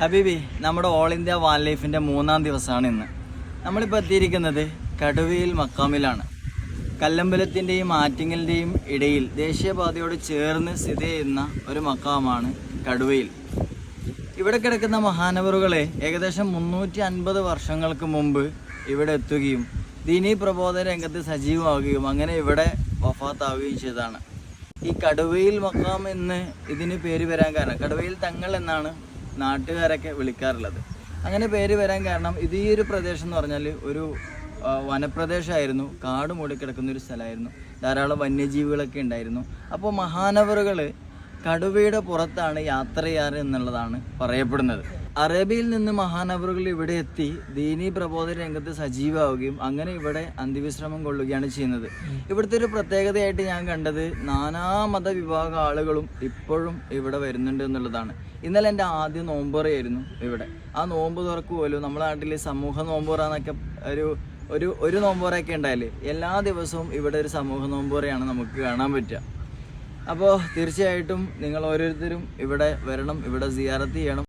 ഹബീബി, നമ്മുടെ all India van ലൈഫിൻ്റെ 3-ാം ദിവസമാണ് ഇന്ന്. നമ്മളിപ്പോൾ എത്തിയിരിക്കുന്നത് കടുവയിൽ മക്കാമിലാണ്. കല്ലമ്പലത്തിൻ്റെയും ആറ്റിങ്ങലിൻ്റെയും ഇടയിൽ ദേശീയപാതയോട് ചേർന്ന് സ്ഥിതി ചെയ്യുന്ന ഒരു മക്കാമാണ് കടുവയിൽ. ഇവിടെ കിടക്കുന്ന മഹാനവറുകളെ ഏകദേശം 350 വർഷങ്ങൾക്ക് മുമ്പ് ഇവിടെ എത്തുകയും ദീനീ പ്രബോധന രംഗത്ത് സജീവമാവുകയും അങ്ങനെ ഇവിടെ വഫാത്താവുകയും ചെയ്തതാണ്. ഈ കടുവയിൽ മക്കാം എന്ന് ഇതിന് പേര് വരാൻ കാരണം, കടുവയിൽ തങ്ങൾ എന്നാണ് നാട്ടുകാരൊക്കെ വിളിക്കാറുള്ളത്. അങ്ങനെ പേര് വരാൻ കാരണം ഇത് ഈ ഒരു പ്രദേശം എന്ന് പറഞ്ഞാൽ ഒരു വനപ്രദേശമായിരുന്നു, കാട് മൂടിക്കിടക്കുന്ന ഒരു സ്ഥലമായിരുന്നു, ധാരാളം വന്യജീവികളൊക്കെ ഉണ്ടായിരുന്നു. അപ്പോൾ മഹാനവറുകൾ കടുവയുടെ പുറത്താണ് യാത്ര ചെയ്യാറ് എന്നുള്ളതാണ് പറയപ്പെടുന്നത്. അറേബ്യയിൽ നിന്ന് മഹാനവറുകൾ ഇവിടെ എത്തി ദീനീ പ്രബോധന രംഗത്ത് സജീവമാവുകയും അങ്ങനെ ഇവിടെ അന്ത്യവിശ്രമം കൊള്ളുകയാണ് ചെയ്യുന്നത്. ഇവിടുത്തെ ഒരു പ്രത്യേകതയായിട്ട് ഞാൻ കണ്ടത് നാനാമത വിഭാഗ ആളുകളും ഇപ്പോഴും ഇവിടെ വരുന്നുണ്ട് എന്നുള്ളതാണ്. ഇന്നലെ എൻ്റെ ആദ്യ നോമ്പുറയായിരുന്നു ഇവിടെ. ആ നോമ്പ് തുറക്ക് പോലും നമ്മുടെ നാട്ടിൽ സമൂഹ നോമ്പുറ എന്നൊക്കെ ഒരു നോമ്പുറയൊക്കെ ഉണ്ടായാൽ എല്ലാ ദിവസവും ഇവിടെ ഒരു സമൂഹ നോമ്പുറയാണ് നമുക്ക് കാണാൻ പറ്റുക. അപ്പോൾ തീർച്ചയായിട്ടും നിങ്ങൾ ഓരോരുത്തരും ഇവിടെ വരണം, ഇവിടെ സിയാറത്ത് ചെയ്യണം.